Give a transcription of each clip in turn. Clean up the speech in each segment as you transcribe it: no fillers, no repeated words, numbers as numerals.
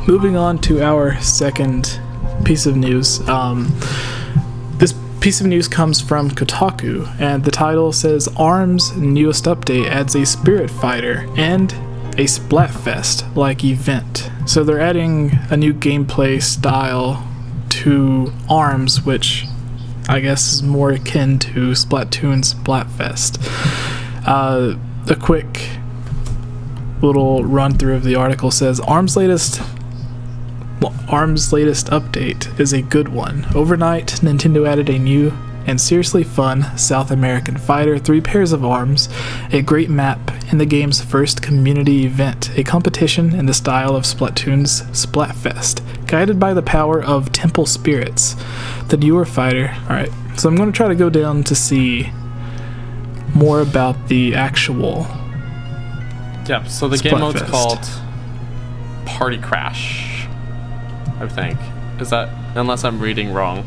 Moving on to our second piece of news. This piece of news comes from Kotaku, and the title says ARM's newest update adds a Spirit Fighter and a Splatfest-like event. So they're adding a new gameplay style to ARMS, which I guess is more akin to Splatoon's Splatfest. A quick little run through of the article says ARM's latest update is a good one. Overnight, Nintendo added a new and seriously fun South American fighter, 3 pairs of arms, a great map, and the game's first community event, a competition in the style of Splatoon's Splatfest, guided by the power of temple spirits. The newer fighter... Alright, so I'm going to try to go down to see more about the actual Yeah, so the game mode's called Party Crash, I think. Is that... unless I'm reading wrong.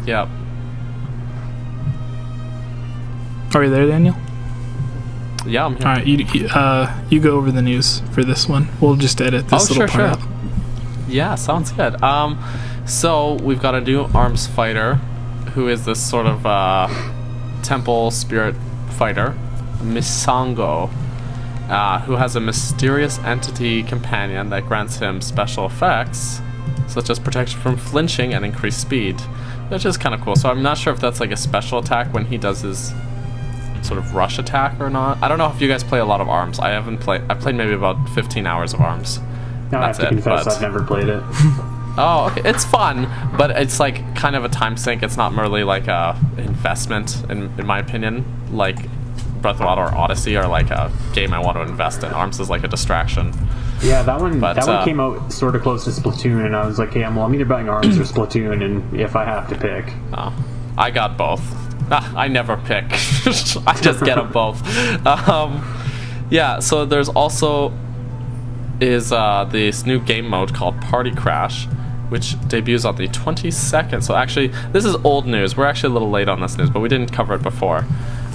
Yep. Are you there, Daniel? Yeah, I'm here. Alright, you go over the news for this one. We'll just edit this little part out. Yeah, sounds good. So we've got a new ARMS fighter, who is this sort of temple spirit fighter, Misango, who has a mysterious entity companion that grants him special effects, such as protection from flinching and increased speed, which is kind of cool. So I'm not sure if that's like a special attack when he does his sort of rush attack or not. I don't know if you guys play a lot of ARMS. I've played maybe about 15 hours of ARMS. No, I have to confess, I've never played it. Oh, okay. It's fun, but it's like kind of a time sink. It's not merely like a investment, in my opinion. Like Breath of the Wild or Odyssey are like a game I want to invest in. ARMS is like a distraction. Yeah, that one came out sort of close to Splatoon, and I was like, hey, I'm either buying ARMS or Splatoon, and if I have to pick. Oh, I got both. I never pick. I just get them both. Yeah, so there's also this new game mode called Party Crash, which debuts on the 22nd. So actually, this is old news. We're actually a little late on this news, but we didn't cover it before.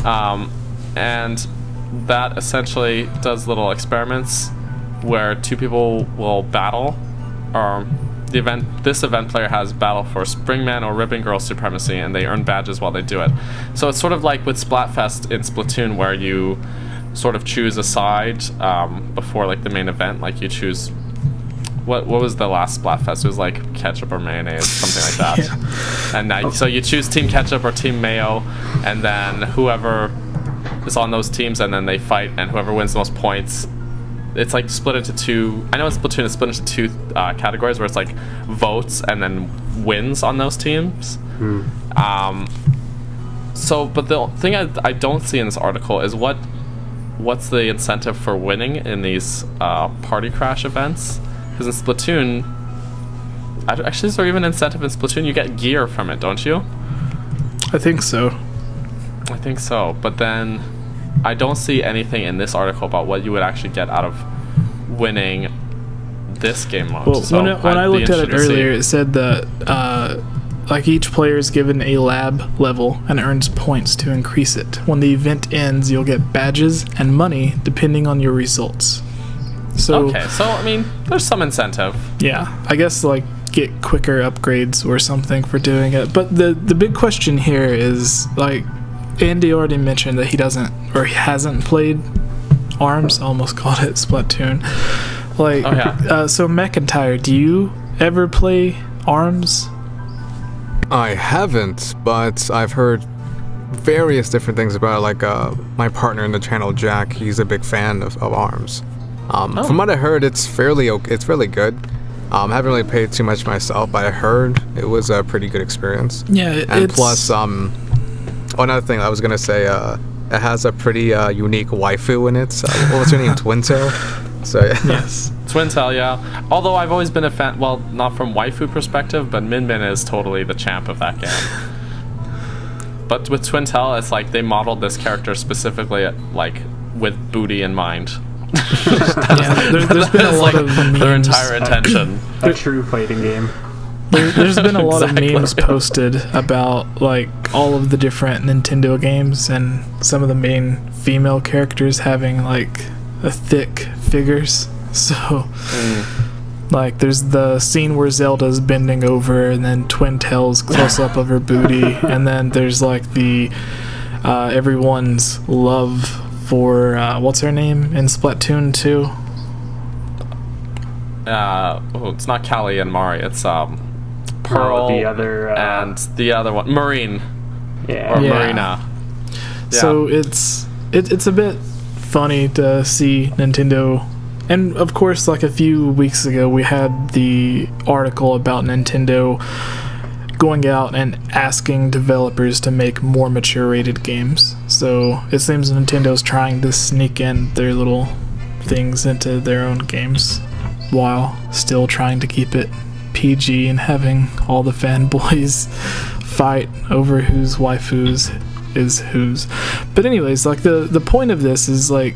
And that essentially does little experiments where 2 people will battle. This event player has battle for Springman or Ribbon Girl supremacy, and they earn badges while they do it. So it's sort of like with Splatfest in Splatoon, where you sort of choose a side before like the main event. Like you choose what was the last Splatfest? It was like ketchup or mayonnaise, something like that. Yeah. And so you choose Team Ketchup or Team Mayo, and then whoever is on those teams, and then they fight, and whoever wins the most points. It's like split into 2. I know in Splatoon it's split into 2 categories, where it's like votes and then wins on those teams. So, but the thing I don't see in this article is what's the incentive for winning in these Party Crash events? Because in Splatoon, actually, is there even an incentive in Splatoon? You get gear from it, don't you? I think so. I think so, but then I don't see anything in this article about what you would actually get out of winning this game mode. Well, so when I looked at it earlier, it said that like each player is given a lab level and earns points to increase it. When the event ends, you'll get badges and money depending on your results. So, okay, so I mean, there's some incentive. Yeah, I guess like get quicker upgrades or something for doing it. But the big question here is, like, Andy already mentioned that he hasn't played ARMS. I almost called it Splatoon. Like, oh, yeah. So Macintyre, do you ever play ARMS? I haven't, but I've heard various different things about it. Like my partner in the channel, Jack, he's a big fan of ARMS. From what I heard, it's fairly good. I haven't really paid too much myself, but I heard it was a pretty good experience. Yeah, and plus, another thing I was gonna say, it has a pretty unique waifu in it. So, what was her name? Twintail. So yeah. Yes, Twintail. Yeah. Although I've always been a fan. Well, not from waifu perspective, but Min Min is totally the champ of that game. But with Twintail, it's like they modeled this character specifically, like with booty in mind. Yeah, there's been a lot like of memes. Their entire intention. A true fighting game. There's been a lot Exactly. of memes posted about like all of the different Nintendo games and some of the main female characters having like a thick figures. So like there's the scene where Zelda's bending over and then Twin Tails close up of her booty, and then there's like the everyone's love for what's her name in Splatoon 2? It's not Callie and Mari, it's Pearl the other and the other one, Marine. Yeah. Or Yeah. Marina. Yeah. So it's a bit funny to see Nintendo, and of course like a few weeks ago we had the article about Nintendo going out and asking developers to make more mature rated games. So it seems Nintendo's trying to sneak in their little things into their own games while still trying to keep it PG and having all the fanboys fight over whose waifus is whose. But anyways, like the point of this is like,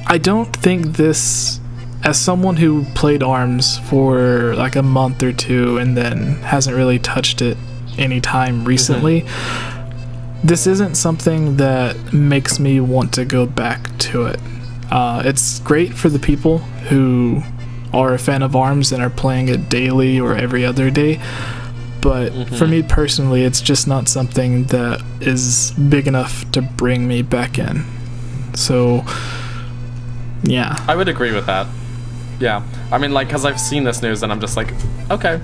I don't think this, as someone who played ARMS for like a month or two and then hasn't really touched it anytime recently, this isn't something that makes me want to go back to it. It's great for the people who are a fan of ARMS and are playing it daily or every other day, but for me personally, it's just not something that is big enough to bring me back in. So yeah, I would agree with that. Yeah, I mean, like, because I've seen this news and I'm just like, okay,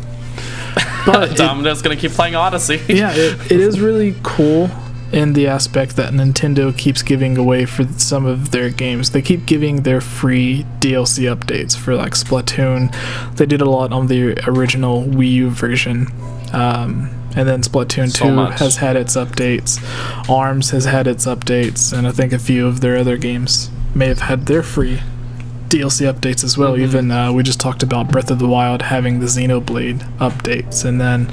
but I'm just gonna keep playing Odyssey. yeah, it is really cool in the aspect that Nintendo keeps giving away for some of their games. They keep giving their free DLC updates for like Splatoon. They did a lot on the original Wii U version. And then Splatoon 2 has had its updates. ARMS has had its updates, and I think a few of their other games may have had their free DLC updates as well. Even we just talked about Breath of the Wild having the Xenoblade updates, and then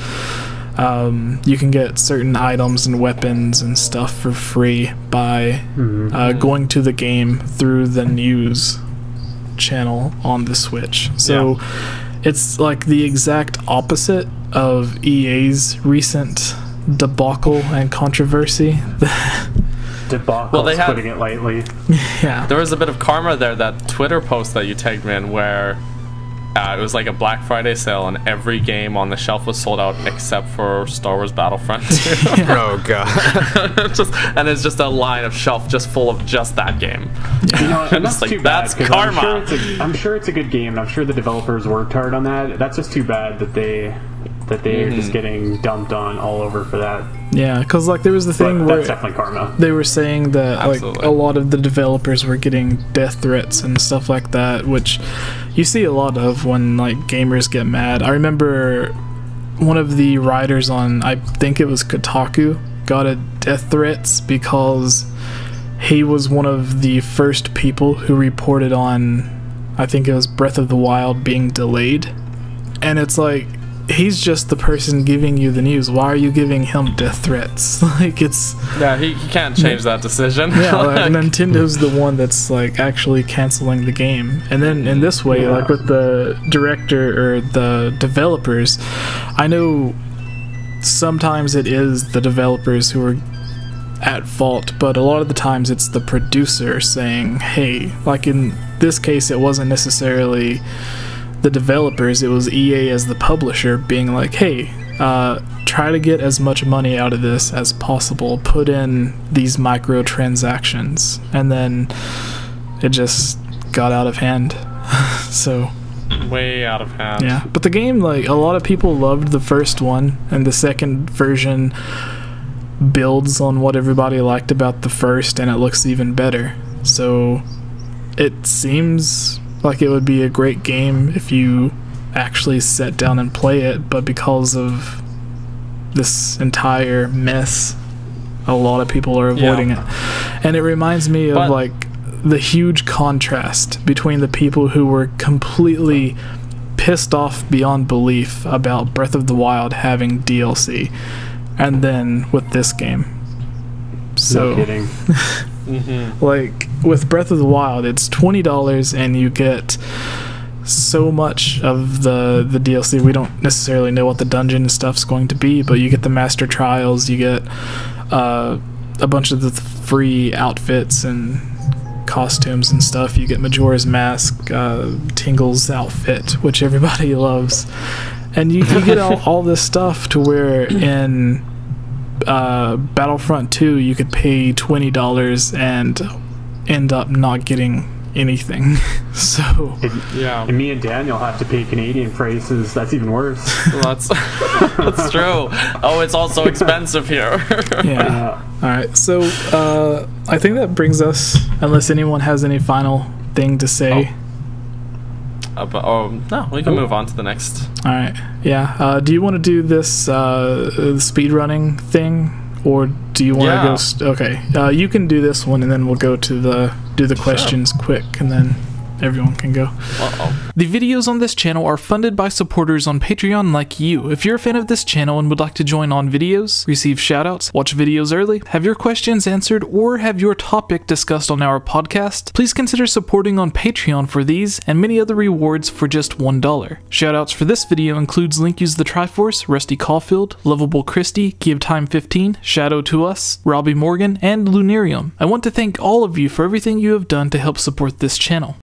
you can get certain items and weapons and stuff for free by going to the game through the news channel on the Switch. So it's like the exact opposite of EA's recent debacle and controversy. Debacle, Well, they had- putting it lightly. Yeah. There was a bit of karma there, that Twitter post that you tagged me in, where it was like a Black Friday sale and every game on the shelf was sold out except for Star Wars Battlefront 2. Oh god. And it's just a line of shelf just full of just that game. You know, and that's Just like, too bad. that's 'cause karma. I'm sure it's a good game, and I'm sure the developers worked hard on that. That's just too bad that they're just getting dumped on all over for that. Yeah, because like there was the thing But where that's definitely karma. they were saying that like Absolutely. a lot of the developers were getting death threats and stuff like that, which you see a lot of when like gamers get mad. I remember one of the writers on, I think it was Kotaku, got a death threats because he was one of the first people who reported on, I think it was Breath of the Wild being delayed. And it's like, he's just the person giving you the news. Why are you giving him death threats? Like, it's... Yeah, he can't change that decision. Yeah, like, Nintendo's the one that's like actually canceling the game. And then in this way, like with the director or the developers, I know sometimes it is the developers who are at fault, but a lot of the times it's the producer saying, hey, like in this case it wasn't necessarily the developers, it was EA as the publisher being like, hey, try to get as much money out of this as possible, put in these microtransactions, and then it just got out of hand. So Way out of hand. yeah, but the game, like, a lot of people loved the first one, and the second version builds on what everybody liked about the first, and it looks even better. So it seems like it would be a great game if you actually sat down and play it, but because of this entire mess, a lot of people are avoiding it. And it reminds me of like the huge contrast between the people who were completely pissed off beyond belief about Breath of the Wild having DLC, and then with this game. So No kidding. like with Breath of the Wild, it's $20 and you get so much of the DLC. We don't necessarily know what the dungeon stuff's going to be, but you get the master trials, you get a bunch of the free outfits and costumes and stuff. You get Majora's Mask, Tingle's outfit, which everybody loves, and you get all this stuff to where in Battlefront 2 you could pay $20 and end up not getting anything. So yeah, and me and Daniel have to pay Canadian prices. That's even worse. Well, that's true. Oh, it's also expensive here. Yeah. All right, so I think that brings us, unless anyone has any final thing to say. No, we can move on to the next. All right, yeah. Do you want to do this speed running thing, or do you want to go? Okay, you can do this one, and then we'll go to do the questions quick, and then everyone can go. The videos on this channel are funded by supporters on Patreon like you. If you're a fan of this channel and would like to join on videos, receive shoutouts, watch videos early, have your questions answered, or have your topic discussed on our podcast, please consider supporting on Patreon for these and many other rewards for just $1. Shoutouts for this video includes Link Use the Triforce, Rusty Caulfield, Lovable Christy, Give Time 15, Shadow to Us, Robbie Morgan, and Lunarium. I want to thank all of you for everything you have done to help support this channel.